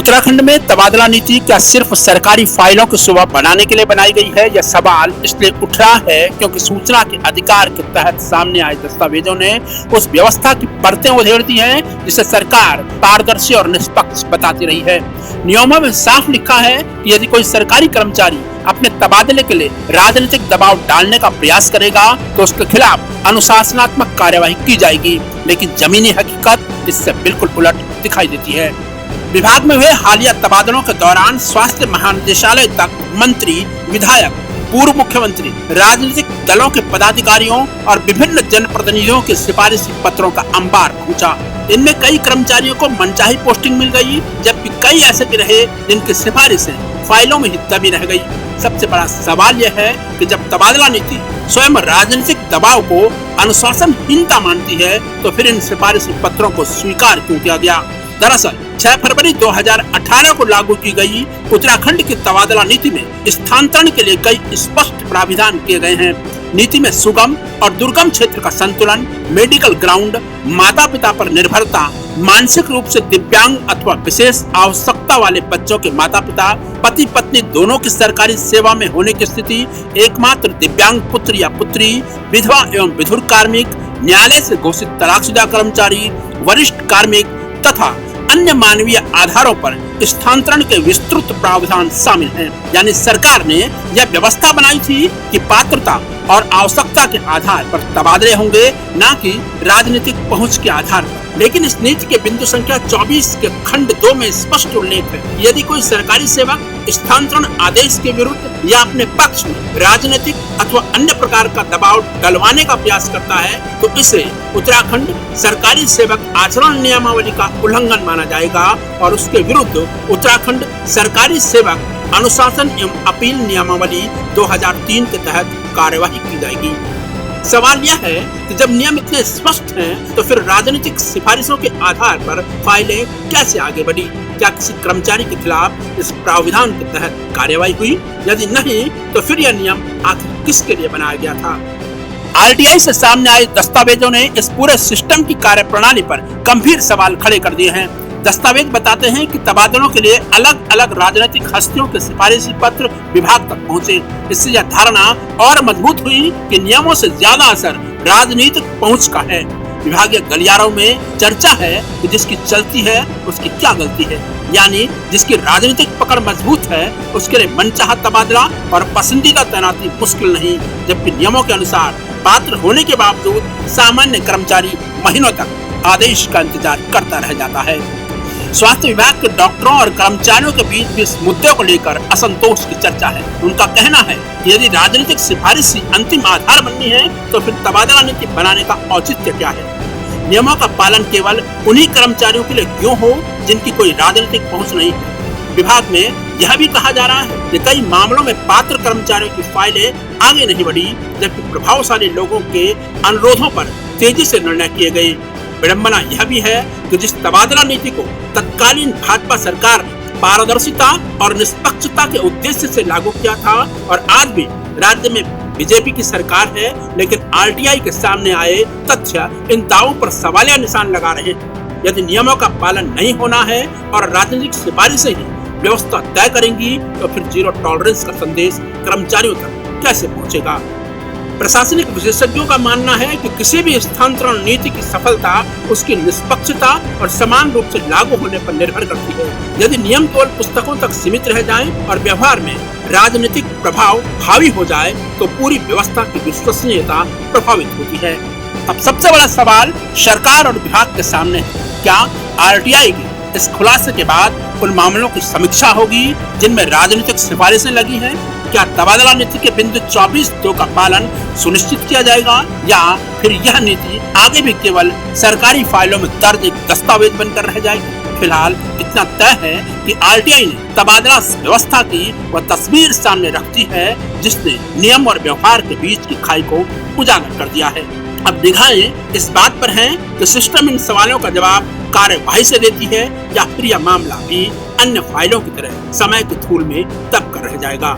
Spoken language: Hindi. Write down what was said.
उत्तराखंड में तबादला नीति क्या सिर्फ सरकारी फाइलों की शोभा बनाने के लिए बनाई गई है? यह सवाल इसलिए उठ रहा है क्योंकि सूचना के अधिकार के तहत सामने आए दस्तावेजों ने उस व्यवस्था की परतें उधेड़ दी हैं जिसे सरकार पारदर्शी और निष्पक्ष बताती रही है। नियमों में साफ लिखा है कि यदि कोई सरकारी कर्मचारी अपने तबादले के लिए राजनीतिक दबाव डालने का प्रयास करेगा तो उसके खिलाफ अनुशासनात्मक कार्यवाही की जाएगी, लेकिन जमीनी हकीकत इससे बिल्कुल उलट दिखाई देती है। विभाग में हुए हालिया तबादलों के दौरान स्वास्थ्य महानिदेशालय तक मंत्री, विधायक, पूर्व मुख्यमंत्री, राजनीतिक दलों के पदाधिकारियों और विभिन्न जनप्रतिनिधियों के सिफारिशी पत्रों का अंबार पहुंचा। इनमें कई कर्मचारियों को मनचाही पोस्टिंग मिल गई, जबकि कई ऐसे भी रहे जिनकी सिफारिशें फाइलों में ही दबी रह गई। सबसे बड़ा सवाल यह है कि जब तबादला नीति स्वयं राजनीतिक दबाव को अनुशासनहीनता मानती है तो फिर इन सिफारिशी पत्रों को स्वीकार क्यों किया गया? दरअसल 6 फरवरी 2018 को लागू की गई उत्तराखंड की तबादला नीति में स्थानांतरण के लिए कई स्पष्ट प्राविधान किए गए हैं। नीति में सुगम और दुर्गम क्षेत्र का संतुलन, मेडिकल ग्राउंड, माता पिता पर निर्भरता, मानसिक रूप से दिव्यांग अथवा विशेष आवश्यकता वाले बच्चों के माता पिता, पति पत्नी दोनों की सरकारी सेवा में होने की स्थिति, एकमात्र दिव्यांग पुत्र या पुत्री, विधवा एवं विधुर कार्मिक, न्यायालय से घोषित तलाकशुदा कर्मचारी, वरिष्ठ कार्मिक तथा अन्य मानवीय आधारों पर स्थानांतरण के विस्तृत प्रावधान शामिल हैं। यानी सरकार ने यह व्यवस्था बनाई थी कि पात्रता और आवश्यकता के आधार पर तबादले होंगे, न कि राजनीतिक पहुंच के आधार पर। लेकिन इस नीति के बिंदु संख्या 24 के खंड 2 में स्पष्ट उल्लेख है, यदि कोई सरकारी सेवक स्थानांतरण आदेश के विरुद्ध या अपने पक्ष में राजनीतिक अथवा अन्य प्रकार का दबाव डलवाने का प्रयास करता है तो इसे उत्तराखंड सरकारी सेवक आचरण नियमावली का उल्लंघन माना जाएगा और उसके विरुद्ध उत्तराखंड सरकारी सेवक अनुशासन एवं अपील नियमावली 2003 के तहत कार्यवाही की जाएगी। सवाल यह है कि जब नियम इतने स्पष्ट हैं, तो फिर राजनीतिक सिफारिशों के आधार पर फाइलें कैसे आगे बढ़ी? क्या किसी कर्मचारी के खिलाफ इस प्राविधान के तहत कार्यवाही हुई? यदि नहीं, तो फिर यह नियम आखिर किसके लिए बनाया गया था? आरटीआई से सामने आए दस्तावेजों ने इस पूरे सिस्टम की कार्यप्रणाली पर गंभीर सवाल खड़े कर दिए हैं। दस्तावेज बताते हैं कि तबादलों के लिए अलग अलग राजनीतिक हस्तियों के सिफारिशी पत्र विभाग तक पहुंचे। इससे यह धारणा और मजबूत हुई कि नियमों से ज्यादा असर राजनीतिक पहुंच का है। विभागीय गलियारों में चर्चा है कि जिसकी चलती है उसकी क्या गलती है, यानी जिसकी राजनीतिक पकड़ मजबूत है उसके लिए मनचाहा तबादला और पसंदीदा तैनाती मुश्किल नहीं, जबकि नियमों के अनुसार पात्र होने के बावजूद सामान्य कर्मचारी महीनों तक आदेश का इंतजार करता रह जाता है। स्वास्थ्य विभाग के डॉक्टरों और कर्मचारियों के बीच भी इस मुद्दे को लेकर असंतोष की चर्चा है। उनका कहना है कि यदि राजनीतिक सिफारिश ही अंतिम आधार बननी है तो फिर तबादला नीति बनाने का औचित्य क्या है? नियमों का पालन केवल उन्हीं कर्मचारियों के लिए क्यों हो जिनकी कोई राजनीतिक पहुंच नहीं है? विभाग में यह भी कहा जा रहा है कि कई मामलों में पात्र कर्मचारियों की फाइलें आगे नहीं बढ़ी, जबकि प्रभावशाली लोगों के अनुरोधों पर तेजी से निर्णय किए गए। विडंबना यह भी है कि जिस तबादला नीति को तत्कालीन भाजपा सरकार ने पारदर्शिता और निष्पक्षता के उद्देश्य से लागू किया था और आज भी राज्य में बीजेपी की सरकार है, लेकिन आरटीआई के सामने आए तथ्य इन दावों पर सवालिया निशान लगा रहे हैं। यदि नियमों का पालन नहीं होना है और राजनीतिक सिफारिशें ही व्यवस्था तय करेंगी तो फिर जीरो टॉलरेंस का संदेश कर्मचारियों तक कैसे पहुंचेगा? प्रशासनिक विशेषज्ञों का मानना है कि किसी भी स्थानांतरण नीति की सफलता उसकी निष्पक्षता और समान रूप से लागू होने पर निर्भर करती है। यदि नियम केवल पुस्तकों तक सीमित रह जाएं और व्यवहार में राजनीतिक प्रभाव हावी हो जाए तो पूरी व्यवस्था की विश्वसनीयता प्रभावित होती है। अब सबसे बड़ा सवाल सरकार और विभाग के सामने है, क्या आरटीआई के इस खुलासे के बाद उन मामलों की समीक्षा होगी जिनमें राजनीतिक सिफारिशें लगी हैं? क्या तबादला नीति के बिंदु 24(2) का पालन सुनिश्चित किया जाएगा या फिर यह नीति आगे भी केवल सरकारी फाइलों में दर्ज एक दस्तावेज बनकर रह जाएगी? फिलहाल इतना तय है कि आरटीआई ने तबादला व्यवस्था की वह तस्वीर सामने रखती है जिसने नियम और व्यवहार के बीच की खाई को उजागर कर दिया है। अब निगाहें इस बात पर हैं कि सिस्टम इन सवालों का जवाब कार्यवाही से देती है या फिर यह मामला भी अन्य फाइलों की तरह समय के धूल में दब कर रह जाएगा।